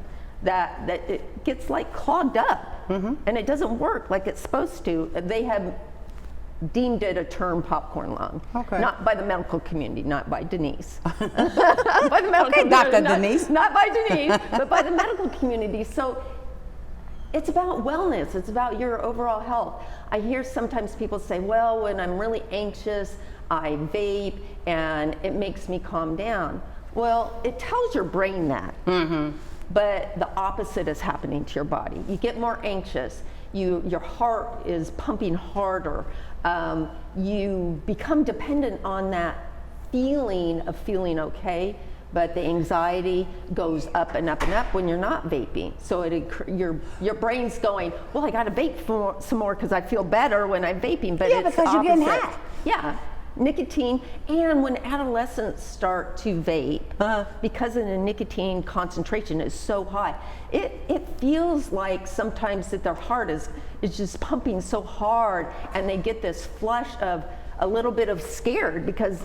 That it gets like clogged up, and it doesn't work like it's supposed to. They have deemed it a term, popcorn lung. Okay. Not by the medical community, not by Denise. By the medical community, Dr. Denise. Not by Denise, but by the medical community. So it's about wellness. It's about your overall health. I hear sometimes people say, well, when I'm really anxious, I vape and it makes me calm down. Well, it tells your brain that. But the opposite is happening to your body. You get more anxious. Your heart is pumping harder. You become dependent on that feeling of feeling okay, but the anxiety goes up and up and up when you're not vaping. So your brain's going, well, I got to vape some more because I feel better when I'm vaping. But Yeah, it's because the you're getting opposite. high. Yeah. Nicotine, and when adolescents start to vape, because of the nicotine concentration is so high, it feels like sometimes that their heart is just pumping so hard, and they get this flush of a little bit of scared because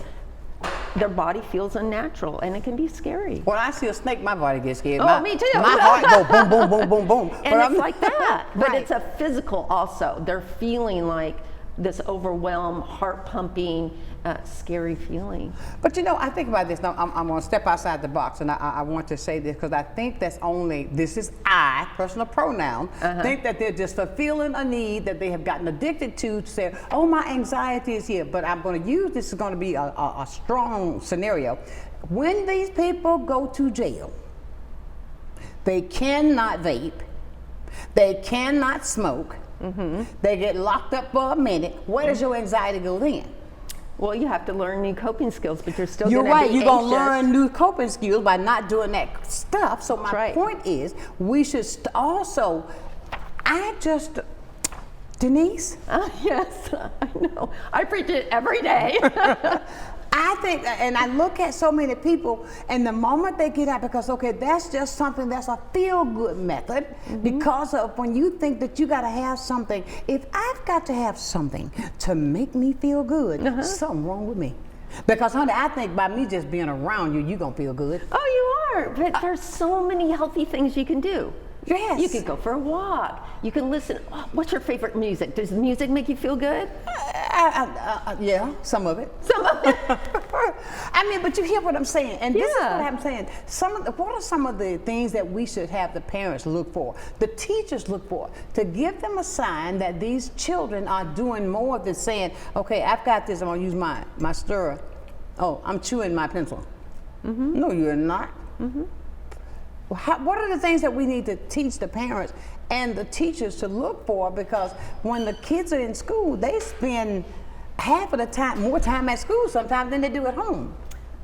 their body feels unnatural, and it can be scary. When I see a snake, my body gets scared. Oh, me too. My heart go boom, boom, boom, boom, boom. And it's like that, but it's a physical also. They're feeling like this overwhelmed, heart pumping, scary feeling. But you know, I think about this. Now, I'm going to step outside the box, and I want to say this because I think this is I, personal pronoun, think that they're just feeling a need that they have gotten addicted to say, oh, my anxiety is here. But I'm going to use this is going to be a strong scenario. When these people go to jail, they cannot vape, they cannot smoke, they get locked up for a minute. Where does your anxiety go then? Well, you have to learn new coping skills, but you're still You're going to right. be You're going to anxious. learn new coping skills by not doing that stuff. So my point is, we should also, Denise? Yes, I know. I preach it every day. I think, and I look at so many people, and the moment they get out, because okay, that's just something that's a feel-good method, because of when you think that you got to have something. If I've got to have something to make me feel good, something wrong with me. Because honey, I think by me just being around you, you're gonna feel good. Oh, you are, but there's so many healthy things you can do. Yes. You could go for a walk. You can listen. Oh, what's your favorite music? Does music make you feel good? Yeah, some of it. Some of it. I mean, but you hear what I'm saying, and this is what I'm saying. What are some of the things that we should have the parents look for, the teachers look for, to give them a sign that these children are doing more than saying, okay, I've got this, I'm gonna use my stirrer. Oh, I'm chewing my pencil. No, you're not. What are the things that we need to teach the parents and the teachers to look for? Because when the kids are in school, they spend half of the time, more time at school sometimes than they do at home.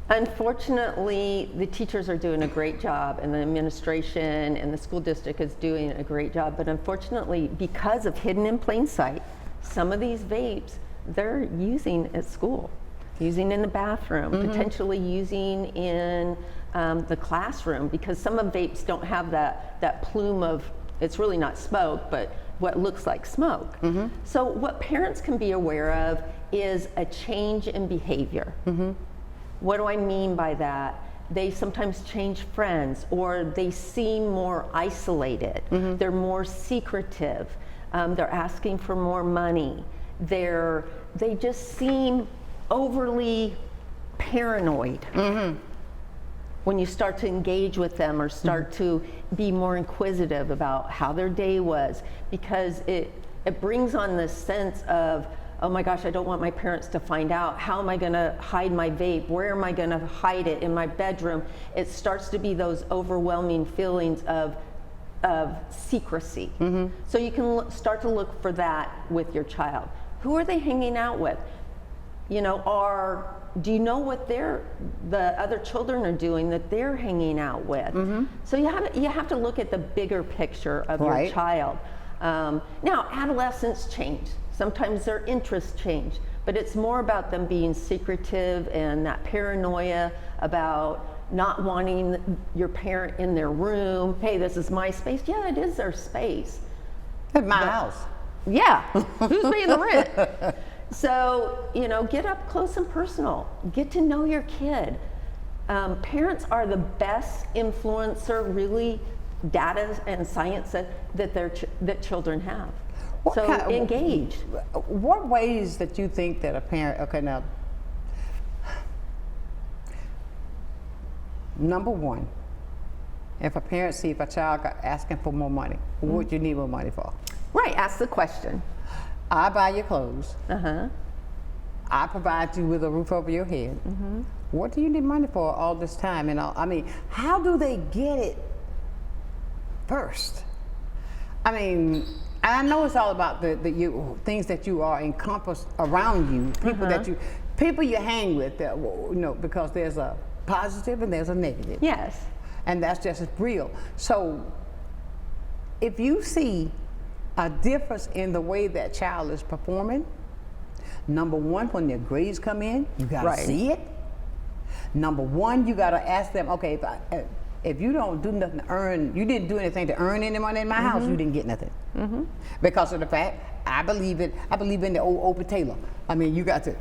Unfortunately, the teachers are doing a great job, and the administration and the school district is doing a great job. But unfortunately, because of hidden in plain sight, some of these vapes, they're using at school, using in the bathroom, potentially using in the classroom, because some of vapes don't have that plume of, it's really not smoke, but what looks like smoke. So what parents can be aware of is a change in behavior. What do I mean by that? They sometimes change friends, or they seem more isolated. They're more secretive. They're asking for more money. They just seem overly paranoid. when you start to engage with them or start to be more inquisitive about how their day was, because it brings on this sense of, oh my gosh, I don't want my parents to find out. How am I going to hide my vape? Where am I going to hide it? In my bedroom? It starts to be those overwhelming feelings of secrecy. So you can start to look for that with your child. Who are they hanging out with? You know, do you know what the other children are doing that they're hanging out with? So you have to look at the bigger picture of your child. Now, adolescents change. Sometimes their interests change, but it's more about them being secretive and that paranoia about not wanting your parent in their room. Hey, this is my space. Yeah, it is their space. At my house. Yeah, who's paying the rent? So, you know, get up close and personal. Get to know your kid. Parents are the best influencer, really, data and science that children have. Engage. What ways that you think that a parent, okay, now, number one, if a parent see if a child asking for more money, what would you need more money for? Right, ask the question. I buy your clothes. I provide you with a roof over your head. What do you need money for all this time? And I mean, how do they get it first? I mean, I know it's all about the things that you are encompassed around you, people you hang with, you know, because there's a positive and there's a negative. Yes. And that's just real. So if you see a difference in the way that child is performing, number one, when their grades come in, you gotta see it. Number one, you gotta ask them, okay, if you don't do nothing to earn, you didn't do anything to earn any money in my house, you didn't get nothing. Because of the fact, I believe in the old Taylor. I mean, you got to,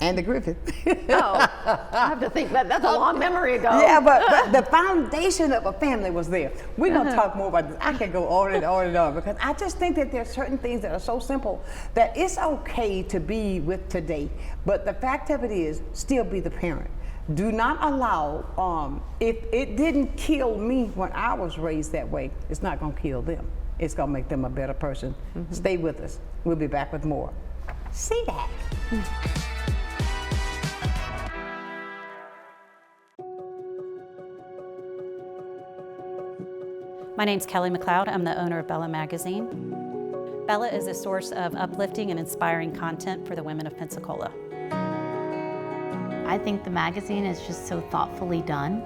and the Griffith. I have to think that's a long memory ago. Yeah, but the foundation of a family was there. We're gonna talk more about this. I can go on and on and on, because I just think that there's certain things that are so simple that it's okay to be with today, but the fact of it is, still be the parent. Do not allow, if it didn't kill me when I was raised that way, it's not gonna kill them. It's gonna make them a better person. Stay with us. We'll be back with more. CDAC. My name's Kelly McLeod. I'm the owner of Bella Magazine. Bella is a source of uplifting and inspiring content for the women of Pensacola. I think the magazine is just so thoughtfully done.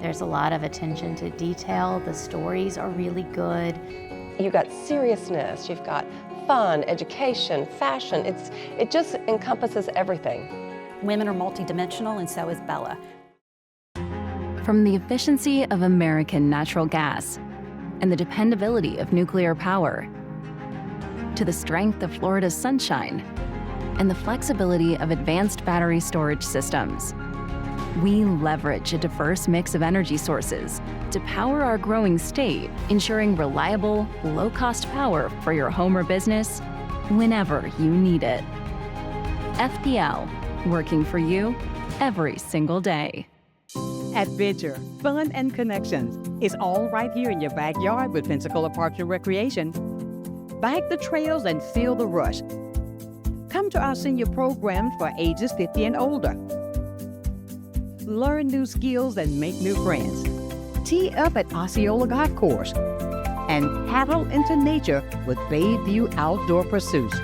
There's a lot of attention to detail. The stories are really good. You've got seriousness, you've got fun, education, fashion. It just encompasses everything. Women are multidimensional, and so is Bella. From the efficiency of American natural gas and the dependability of nuclear power, to the strength of Florida's sunshine and the flexibility of advanced battery storage systems, we leverage a diverse mix of energy sources to power our growing state, ensuring reliable, low-cost power for your home or business whenever you need it. FPL, working for you every single day. Adventure, fun, and connections is all right here in your backyard with Pensacola Parks and Recreation. Bike the trails and feel the rush. Come to our senior program for ages 50 and older. Learn new skills and make new friends. Tee up at Osceola Golf Course and paddle into nature with Bayview Outdoor Pursuits.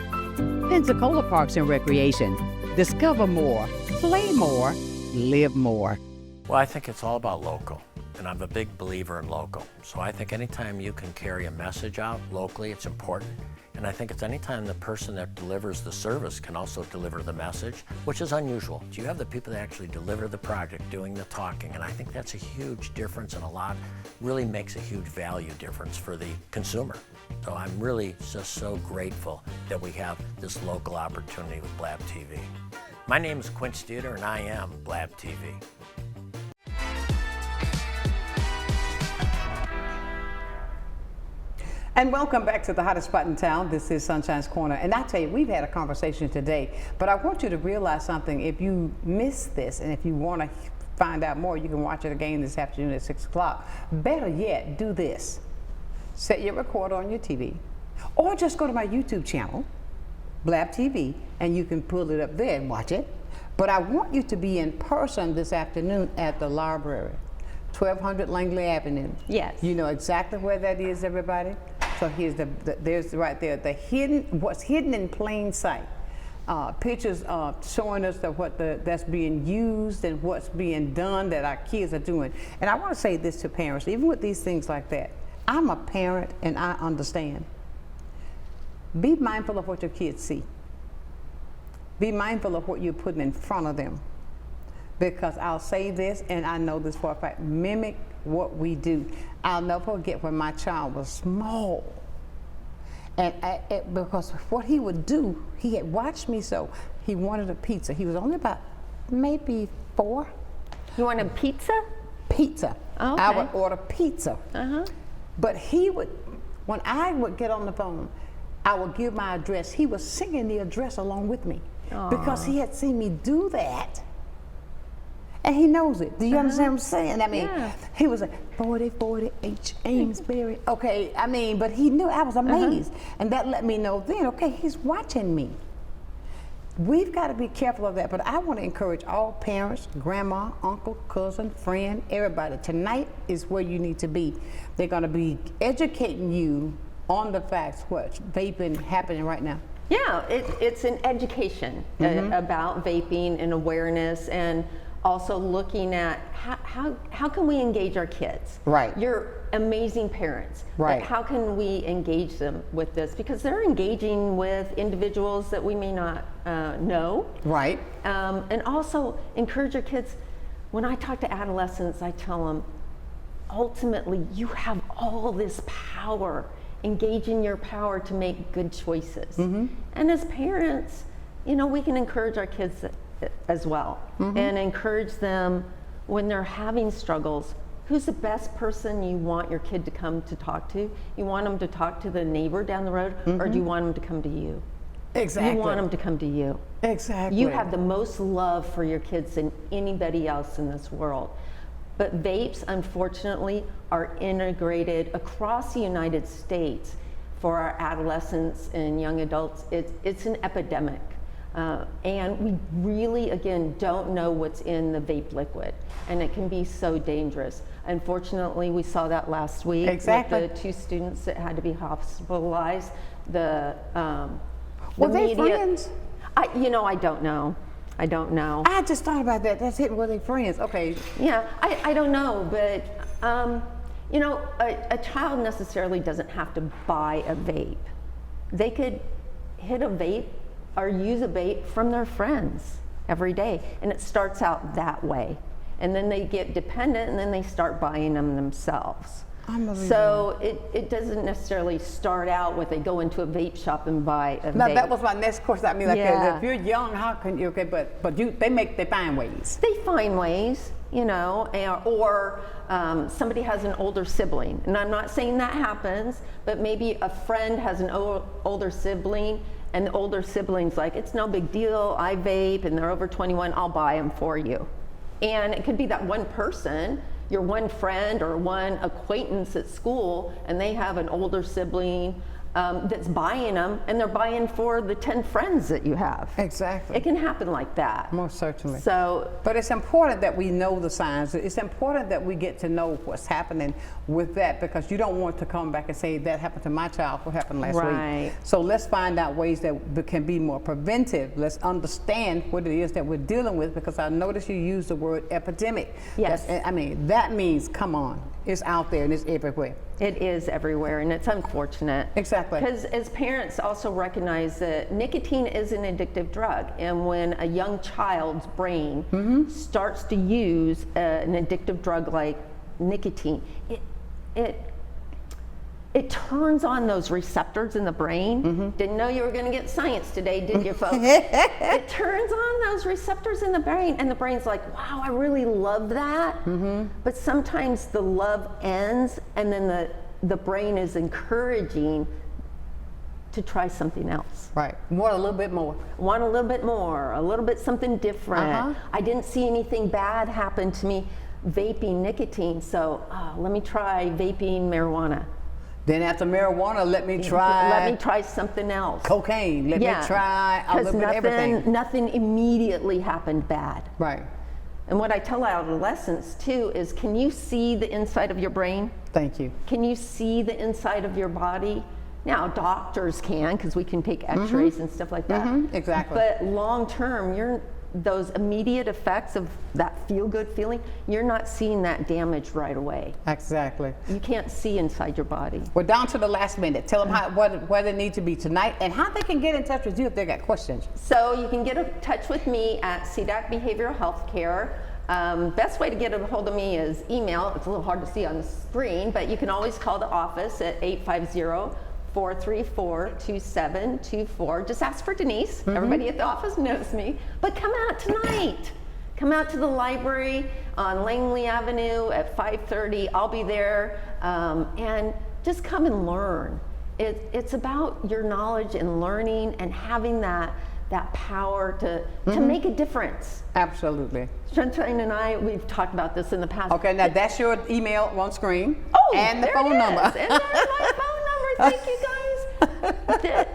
Pensacola Parks and Recreation. Discover more, play more, live more. Well, I think it's all about local, and I'm a big believer in local. So I think anytime you can carry a message out locally, it's important. And I think it's anytime the person that delivers the service can also deliver the message, which is unusual. You have the people that actually deliver the project doing the talking, and I think that's a huge difference, and really makes a huge value difference for the consumer. So I'm really just so grateful that we have this local opportunity with Blab TV. My name is Quint Studer, and I am Blab TV. And welcome back to the hottest spot in town. This is Sunshine's Corner. And I tell you, we've had a conversation today, but I want you to realize something. If you miss this and if you want to find out more, you can watch it again this afternoon at 6 o'clock. Better yet, do this. Set your recorder on your TV, or just go to my YouTube channel, Blab TV, and you can pull it up there and watch it. But I want you to be in person this afternoon at the library, 1200 Langley Avenue. Yes. You know exactly where that is, everybody? So here's there's right there, what's hidden in plain sight. Pictures showing us that's being used and what's being done that our kids are doing. And I want to say this to parents, even with these things like that. I'm a parent and I understand. Be mindful of what your kids see. Be mindful of what you're putting in front of them. Because I'll say this, and I know this for a fact, mimic what we do. I'll never forget when my child was small. And because what he would do, he had watched me, so he wanted a pizza. He was only about maybe 4. You wanted pizza? Pizza. Oh, okay. I would order pizza. But he would, when I would get on the phone, I would give my address. He was singing the address along with me. Because he had seen me do that. And he knows it. Do you understand what I'm saying? I mean, he was like, 4040 H. Amesbury. Okay, I mean, but he knew. I was amazed. And that let me know then, okay, he's watching me. We've got to be careful of that. But I want to encourage all parents, grandma, uncle, cousin, friend, everybody. Tonight is where you need to be. They're going to be educating you on the facts, what's vaping happening right now. Yeah, it's an education about vaping and awareness, and also looking at how can we engage our kids. Right. You're amazing parents. Right. But how can we engage them with this? Because they're engaging with individuals that we may not know. Right. And also encourage your kids. When I talk to adolescents, I tell them, ultimately, you have all this power. Engage in your power to make good choices. And as parents, you know, we can encourage our kids as well, and encourage them when they're having struggles. Who's the best person you want your kid to come to talk to? You want them to talk to the neighbor down the road, or do you want them to come to you? Exactly. You want them to come to you. Exactly. You have the most love for your kids than anybody else in this world. But vapes, unfortunately, are integrated across the United States for our adolescents and young adults. It's an epidemic. And we really, again, don't know what's in the vape liquid. And it can be so dangerous. Unfortunately, we saw that last week with the 2 students that had to be hospitalized. Were they friends? I don't know. I don't know. I just thought about that. That's it. Were they friends? Okay. Yeah, I don't know, but you know, a child necessarily doesn't have to buy a vape. They could hit a vape or use a vape from their friends every day, and it starts out that way. And then they get dependent, and then they start buying them themselves. So it doesn't necessarily start out with they go into a vape shop and buy a vape. That was my next question. I mean, like, if you're young, how can you? Okay, but they find ways. They find ways, you know, or somebody has an older sibling, and I'm not saying that happens, but maybe a friend has an older sibling, and the older sibling's like, it's no big deal. I vape, and they're over 21. I'll buy them for you, and it could be that one person. Your one friend or one acquaintance at school, and they have an older sibling that's buying them, and they're buying for the 10 friends that you have. Exactly. It can happen like that. Most certainly. So, but it's important that we know the signs. It's important that we get to know what's happening with that, because you don't want to come back and say that happened to my child, what happened last week. So let's find out ways that can be more preventive. Let's understand what it is that we're dealing with, because I noticed you use the word epidemic. Yes. I mean, that means, come on, it's out there and it's everywhere. It is everywhere, and it's unfortunate. Exactly. Because as parents also recognize that nicotine is an addictive drug, and when a young child's brain starts to use an addictive drug like nicotine, it turns on those receptors in the brain. Didn't know you were going to get science today, did you, folks? It turns on those receptors in the brain, and the brain's like, wow, I really love that. But sometimes the love ends, and then the brain is encouraging to try something else. Right. Want a little bit more. Want a little bit more, a little bit something different. I didn't see anything bad happen to me vaping nicotine, so let me try vaping marijuana. Then after marijuana, let me try something else. Cocaine. Let me try a little bit of everything. Nothing immediately happened bad. Right. And what I tell adolescents too is, can you see the inside of your brain? Thank you. Can you see the inside of your body? Now, doctors can, because we can take x-rays and stuff like that. Exactly. But long term, those immediate effects of that feel-good feeling, you're not seeing that damage right away. Exactly. You can't see inside your body. We're down to the last minute. Tell them where they need to be tonight and how they can get in touch with you if they got questions. So you can get in touch with me at CDAC Behavioral Health Care. Best way to get a hold of me is email. It's a little hard to see on the screen, but you can always call the office at 850-434-2724. Just ask for Denise. Everybody at the office knows me. But come out tonight. Come out to the library on Langley Avenue at 5:30. I'll be there. And just come and learn. It's about your knowledge and learning and having that power to make a difference. Absolutely. Sonshine and I, we've talked about this in the past. Okay, now that's your email on screen. Oh, and the there phone it is. number. And there's my phone number. Thank you guys.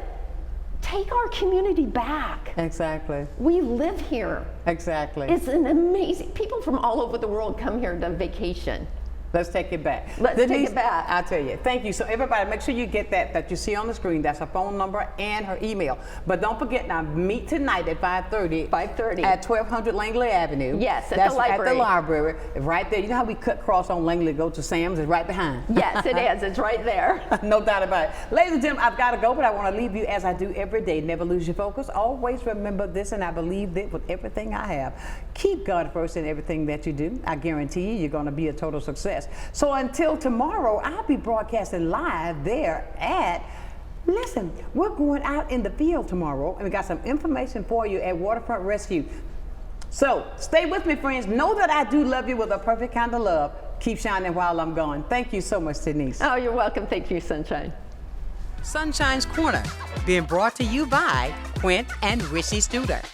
Take our community back. Exactly. We live here. Exactly. It's an amazing, people from all over the world come here to vacation. Let's take it back. Let's take it back. I'll tell you. Thank you. So everybody, make sure you get that you see on the screen. That's her phone number and her email. But don't forget now, meet tonight at 5:30. 5:30. At 1200 Langley Avenue. Yes, That's the library. At the library. Right there. You know how we cut cross on Langley, go to Sam's? It's right behind. Yes, it is. It's right there. No doubt about it. Ladies and gentlemen, I've got to go, but I want to leave you as I do every day. Never lose your focus. Always remember this, and I believe that with everything I have. Keep God first in everything that you do. I guarantee you, you're going to be a total success. So until tomorrow, I'll be broadcasting live there at, listen, we're going out in the field tomorrow, and we got some information for you at Waterfront Rescue. So stay with me, friends. Know that I do love you with a perfect kind of love. Keep shining while I'm gone. Thank you so much, Denise. Oh, you're welcome. Thank you, Sonshine. Sonshine's Corner, being brought to you by Quint and Richie Studer.